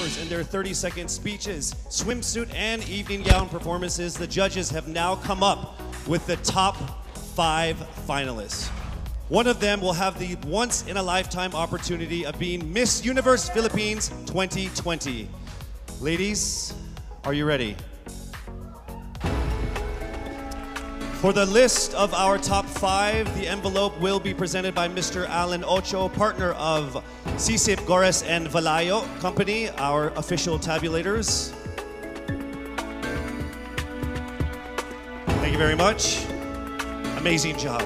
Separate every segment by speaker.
Speaker 1: hours in their 30-second speeches, swimsuit, and evening gown performances, the judges have now come up with the top 5 finalists. One of them will have the once-in-a-lifetime opportunity of being Miss Universe Philippines 2020. Ladies, are you ready? For the list of our top 5, the envelope will be presented by Mr. Alan Ocho, partner of Sisip, Gores, and Valayo Company, our official tabulators. Thank you very much. Amazing job.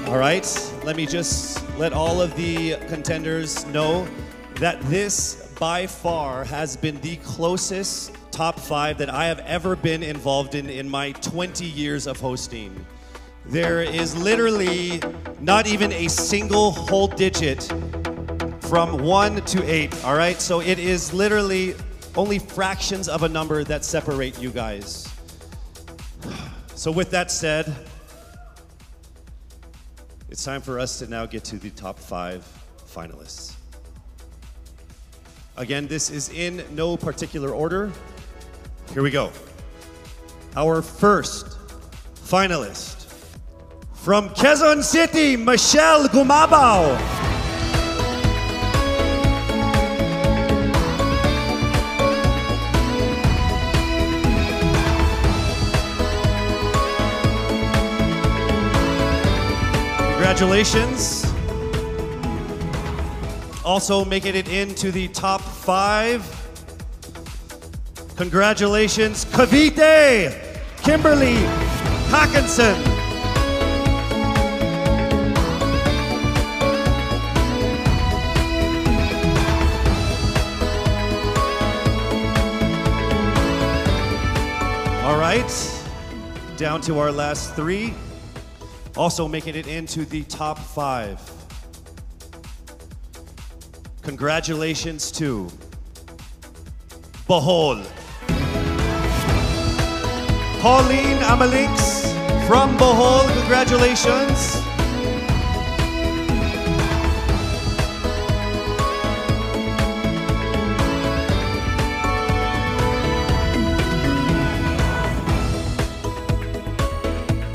Speaker 1: All right, let me just let all of the contenders know that this by far has been the closest top 5 that I have ever been involved in my 20 years of hosting. There is literally not even a single whole digit from 1 to 8, all right? So it is literally only fractions of a number that separate you guys. So with that said, it's time for us to now get to the top 5 finalists. Again, this is in no particular order. Here we go. Our first finalist from Quezon City, Michelle Gumabao. Congratulations. Also making it into the top 5. Congratulations, Cavite, Kimberly Hackinson. All right, down to our last 3. Also making it into the top 5. Congratulations to Bohol. Pauline Amalinks from Bohol, congratulations.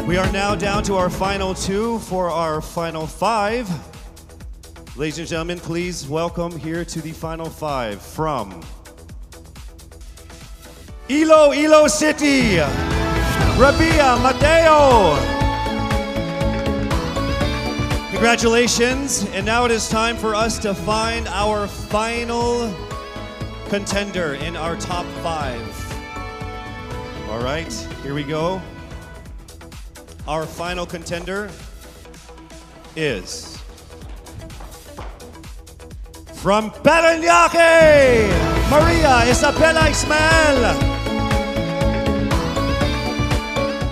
Speaker 1: We are now down to our final 2 for our final 5. Ladies and gentlemen, please welcome here to the final 5 from Iloilo City, Rabia Mateo. Congratulations, and now it is time for us to find our final contender in our top 5. All right, here we go. Our final contender is from Parañaque, Maria Isabella Ismael.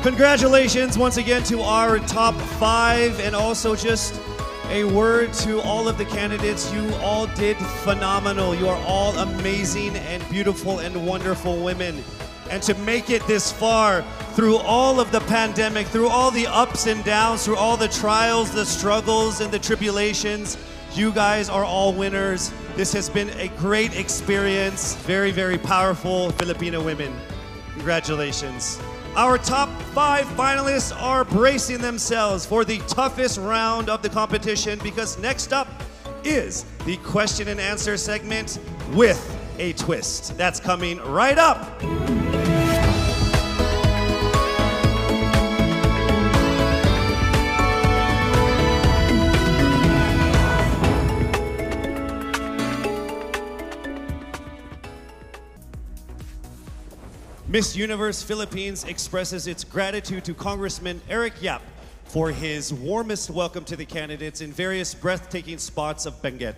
Speaker 1: Congratulations once again to our top 5, and also just a word to all of the candidates. You all did phenomenal. You are all amazing and beautiful and wonderful women. And to make it this far through all of the pandemic, through all the ups and downs, through all the trials, the struggles, and the tribulations, you guys are all winners. This has been a great experience. Very, very powerful Filipino women. Congratulations. Our top 5 finalists are bracing themselves for the toughest round of the competition, because next up is the question and answer segment with a twist. That's coming right up. Miss Universe Philippines expresses its gratitude to Congressman Eric Yap for his warmest welcome to the candidates in various breathtaking spots of Benguet.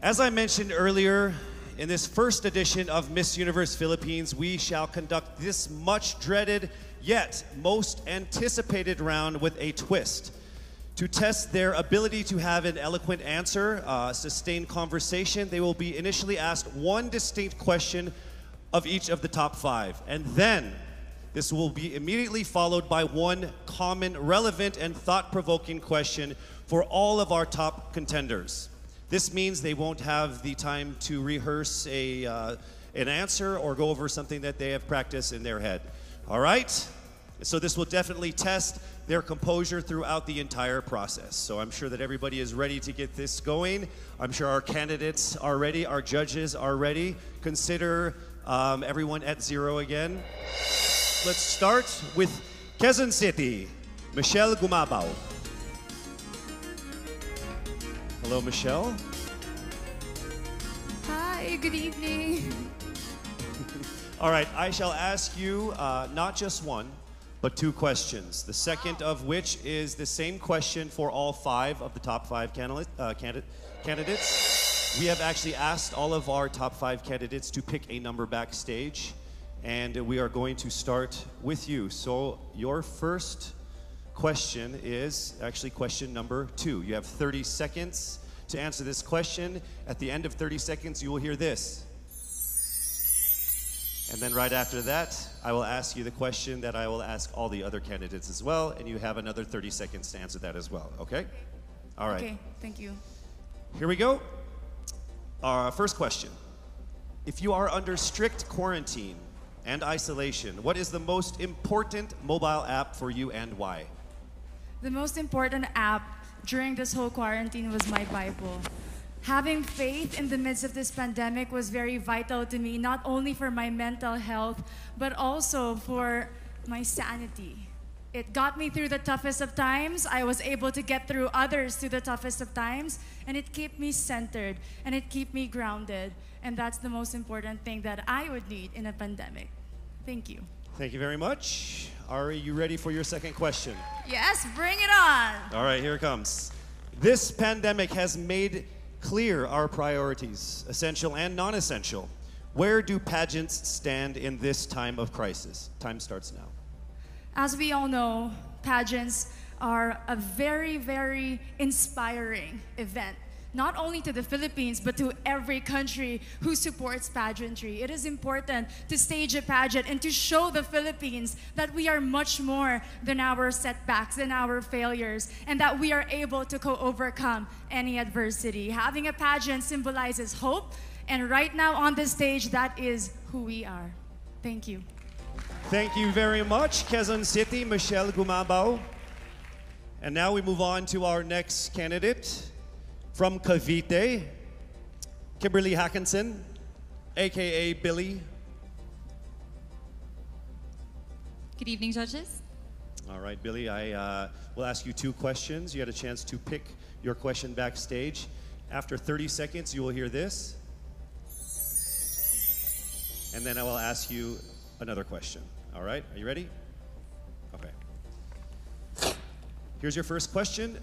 Speaker 1: As I mentioned earlier, in this first edition of Miss Universe Philippines, we shall conduct this much dreaded yet most anticipated round with a twist. To test their ability to have an eloquent answer, sustained conversation, they will be initially asked one distinct question of each of the top 5. And then this will be immediately followed by one common, relevant, and thought-provoking question for all of our top contenders. This means they won't have the time to rehearse an answer or go over something that they have practiced in their head. All right? So this will definitely test their composure throughout the entire process. So I'm sure that everybody is ready to get this going. I'm sure our candidates are ready, our judges are ready. Consider everyone at zero again. Let's start with Quezon City, Michelle Gumabaw. Hello, Michelle.
Speaker 2: Hi, good evening.
Speaker 1: All right, I shall ask you not just one, but two questions. The second of which is the same question for all five of the top five candidates. We have actually asked all of our top five candidates to pick a number backstage, and we are going to start with you. So your first question is actually question number 2. You have 30 seconds to answer this question. At the end of 30 seconds, you will hear this. And then right after that, I will ask you the question that I will ask all the other candidates as well, and you have another 30 seconds to answer that as well, okay? All right.
Speaker 2: Okay, thank you.
Speaker 1: Here we go. Our first question. If you are under strict quarantine and isolation, what is the most important mobile app for you and why?
Speaker 2: The most important app during this whole quarantine was my Bible. Having faith in the midst of this pandemic was very vital to me, not only for my mental health, but also for my sanity. It got me through the toughest of times. I was able to get through others through the toughest of times, and it kept me centered, and it kept me grounded. And that's the most important thing that I would need in a pandemic. Thank you.
Speaker 1: Thank you very much. Are you ready for your second question?
Speaker 2: Yes, bring it on.
Speaker 1: All right, here it comes. This pandemic has made clear our priorities, essential and non-essential. Where do pageants stand in this time of crisis? Time starts now.
Speaker 2: As we all know, pageants are a very, very inspiring event, not only to the Philippines, but to every country who supports pageantry. It is important to stage a pageant and to show the Philippines that we are much more than our setbacks, than our failures, and that we are able to overcome any adversity. Having a pageant symbolizes hope, and right now on the stage, that is who we are. Thank you.
Speaker 1: Thank you very much, Quezon City, Michelle Gumabaw. And now we move on to our next candidate. From Cavite, Kimberly Hackinson, aka Billy.
Speaker 3: Good evening, judges.
Speaker 1: All right, Billy, I will ask you two questions. You had a chance to pick your question backstage. After 30 seconds, you will hear this. And then I will ask you another question. All right, are you ready? Okay. Here's your first question.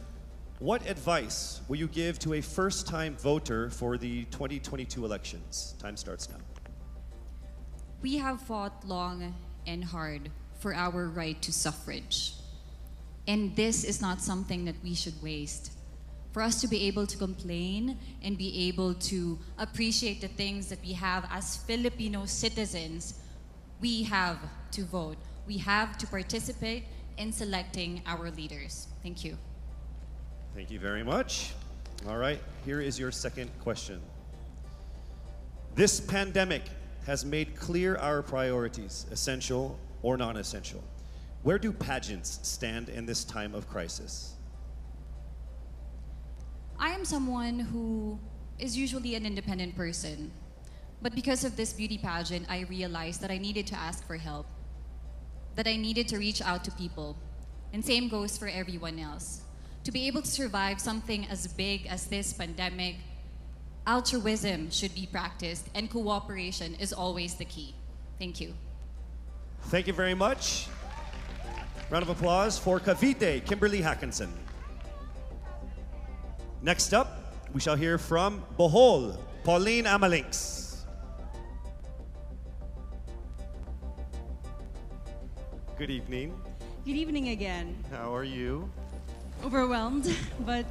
Speaker 1: What advice will you give to a first-time voter for the 2022 elections? Time starts now.
Speaker 3: We have fought long and hard for our right to suffrage. And this is not something that we should waste. For us to be able to complain and be able to appreciate the things that we have as Filipino citizens, we have to vote. We have to participate in selecting our leaders. Thank you.
Speaker 1: Thank you very much. All right, here is your second question. This pandemic has made clear our priorities, essential or non-essential. Where do pageants stand in this time of crisis?
Speaker 3: I am someone who is usually an independent person. But because of this beauty pageant, I realized that I needed to ask for help, that I needed to reach out to people. And same goes for everyone else. To be able to survive something as big as this pandemic, altruism should be practiced and cooperation is always the key. Thank you.
Speaker 1: Thank you very much. Round of applause for Cavite, Kimberly Hackinson. Next up, we shall hear from Bohol, Pauline Amalinks. Good evening.
Speaker 4: Good evening again.
Speaker 1: How are you?
Speaker 4: Overwhelmed, but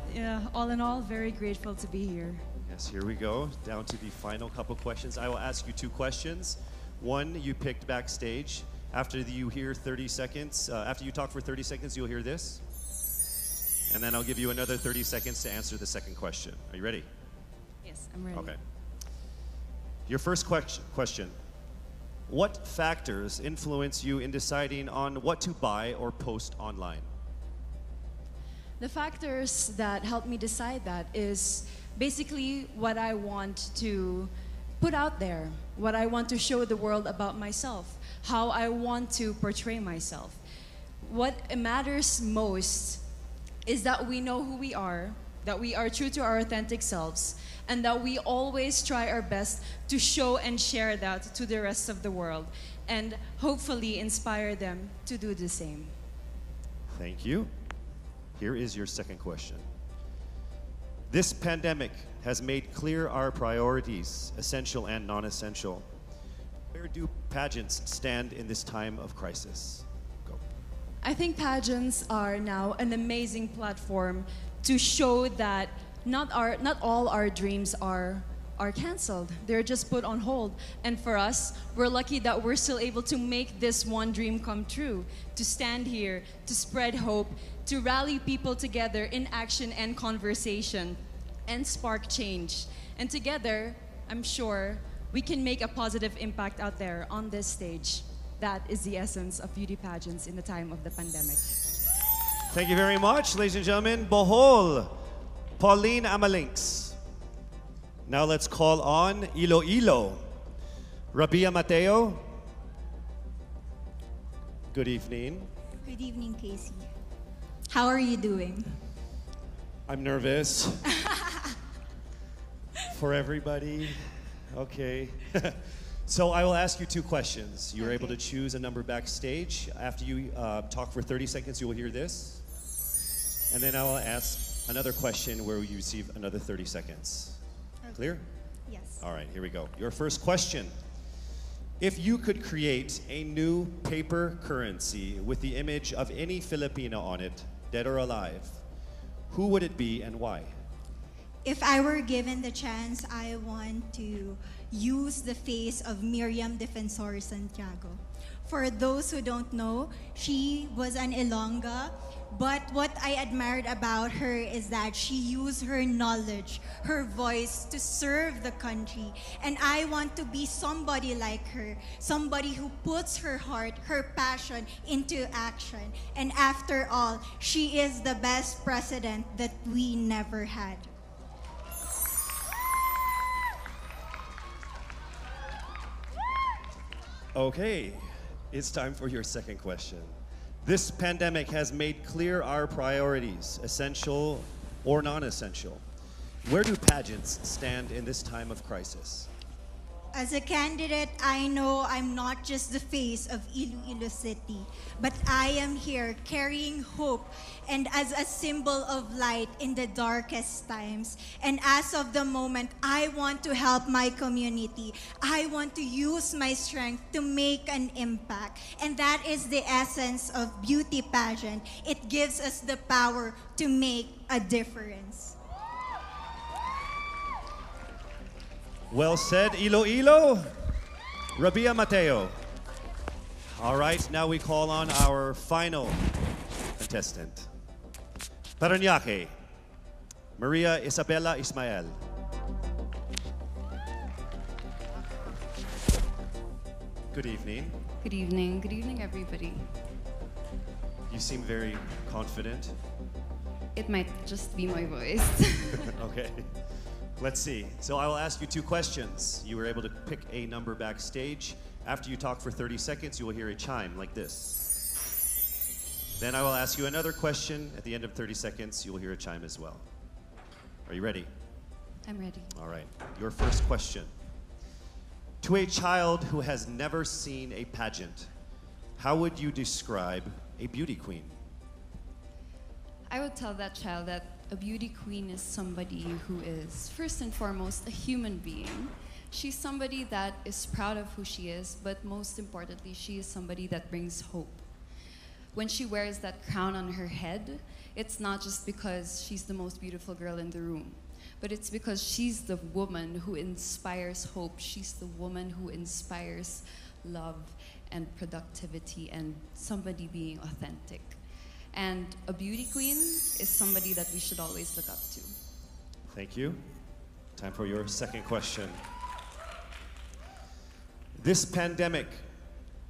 Speaker 4: all in all, very grateful to be here.
Speaker 1: Yes, here we go. Down to the final couple questions. I will ask you two questions. One you picked backstage, After you hear 30 seconds, after you talk for 30 seconds, you'll hear this. And then I'll give you another 30 seconds to answer the second question. Are you ready?
Speaker 4: Yes, I'm ready.
Speaker 1: Okay. Your first question. What factors influence you in deciding on what to buy or post online?
Speaker 4: The factors that help me decide that is basically what I want to put out there, what I want to show the world about myself, how I want to portray myself. What matters most is that we know who we are, that we are true to our authentic selves, and that we always try our best to show and share that to the rest of the world, and hopefully inspire them to do the same.
Speaker 1: Thank you. Here is your second question. This pandemic has made clear our priorities, essential and non-essential. Where do pageants stand in this time of crisis? Go.
Speaker 4: I think pageants are now an amazing platform to show that not all our dreams are canceled. They're just put on hold. And for us, we're lucky that we're still able to make this one dream come true, to stand here, to spread hope, to rally people together in action and conversation, and spark change. And together, I'm sure, we can make a positive impact out there on this stage. That is the essence of beauty pageants in the time of the pandemic.
Speaker 1: Thank you very much, ladies and gentlemen. Bohol, Pauline Amalinks. Now let's call on Iloilo, Rabia Mateo. Good evening.
Speaker 5: Good evening, Casey. How are you doing?
Speaker 1: I'm nervous. For everybody. Okay. So I will ask you two questions. You're able to choose a number backstage. After you talk for 30 seconds, you will hear this. And then I will ask another question where you receive another 30 seconds.
Speaker 5: Okay.
Speaker 1: Clear?
Speaker 5: Yes.
Speaker 1: All right, here we go. Your first question. If you could create a new paper currency with the image of any Filipino on it, dead or alive, who would it be and why?
Speaker 5: If I were given the chance, I want to use the face of Miriam Defensor Santiago. For those who don't know, she was an Ilongga, but what I admired about her is that she used her knowledge, her voice to serve the country. And I want to be somebody like her, somebody who puts her heart, her passion into action. And after all, she is the best president that we never had.
Speaker 1: Okay, it's time for your second question. This pandemic has made clear our priorities, essential or non-essential. Where do pageants stand in this time of crisis?
Speaker 5: As a candidate, I know I'm not just the face of Iloilo City, but I am here carrying hope and as a symbol of light in the darkest times. And as of the moment, I want to help my community. I want to use my strength to make an impact. And that is the essence of beauty pageant. It gives us the power to make a difference.
Speaker 1: Well said, Iloilo. Rabia Mateo. All right, now we call on our final contestant. Parañaque, Maria Isabella Ismael. Good evening.
Speaker 6: Good evening. Good evening, everybody.
Speaker 1: You seem very confident.
Speaker 6: It might just be my voice.
Speaker 1: Okay. Let's see. So I will ask you two questions. You were able to pick a number backstage. After you talk for 30 seconds, you will hear a chime like this. Then I will ask you another question. At the end of 30 seconds, you will hear a chime as well. Are you ready?
Speaker 6: I'm ready.
Speaker 1: All right. Your first question. To a child who has never seen a pageant, how would you describe a beauty queen?
Speaker 6: I would tell that child that a beauty queen is somebody who is, first and foremost, a human being. She's somebody that is proud of who she is, but most importantly, she is somebody that brings hope. When she wears that crown on her head, it's not just because she's the most beautiful girl in the room, but it's because she's the woman who inspires hope. She's the woman who inspires love. and productivity and somebody being authentic. And a beauty queen is somebody that we should always look up to.
Speaker 1: Thank you. Time for your second question. This pandemic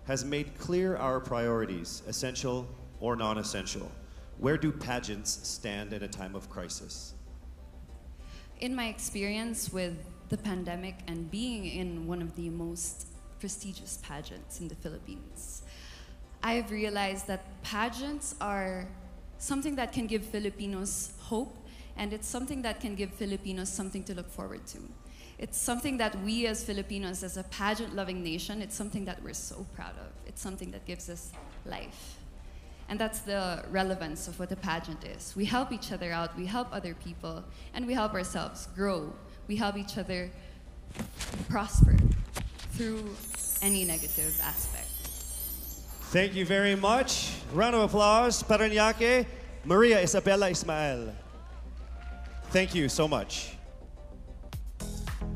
Speaker 1: has made clear our priorities, essential or non-essential. Where do pageants stand in a time of crisis?
Speaker 6: In my experience with the pandemic and being in one of the most prestigious pageants in the Philippines, I've realized that pageants are something that can give Filipinos hope, and it's something that can give Filipinos something to look forward to. It's something that we as Filipinos, as a pageant-loving nation, it's something that we're so proud of. It's something that gives us life. And that's the relevance of what a pageant is. We help each other out, we help other people, and we help ourselves grow. We help each other prosper through any negative aspect.
Speaker 1: Thank you very much. Round of applause, Paranaque, Maria Isabella Ismael. Thank you so much.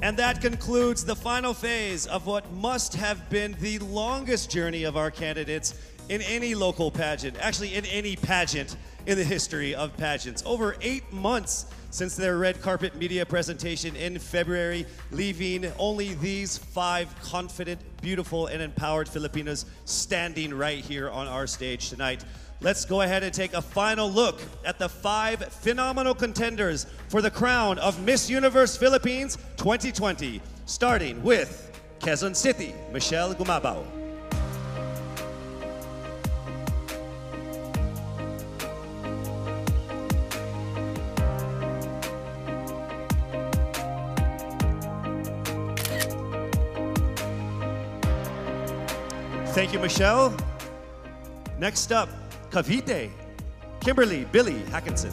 Speaker 1: And that concludes the final phase of what must have been the longest journey of our candidates in any local pageant, actually in any pageant in the history of pageants. Over 8 months since their red carpet media presentation in February, leaving only these 5 confident, beautiful, and empowered Filipinos standing right here on our stage tonight. Let's go ahead and take a final look at the 5 phenomenal contenders for the crown of Miss Universe Philippines 2020, starting with Quezon City, Michelle Gumabao. Thank you, Michelle. Next up, Cavite, Kimberly Billy Hackinson.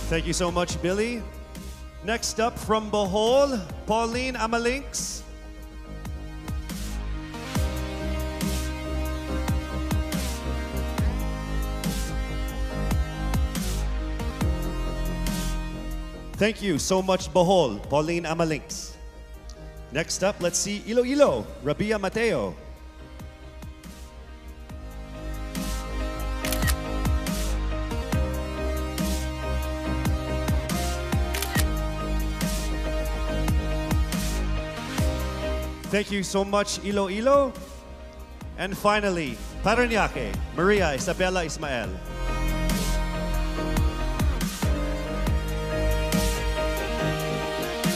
Speaker 1: Thank you so much, Billy. Next up from Bohol, Pauline Amalinks. Thank you so much, Bohol, Pauline Amalinks. Next up, let's see Iloilo, Rabia Mateo. Thank you so much, Iloilo. And finally, Paranaque, Maria Isabella Ismael.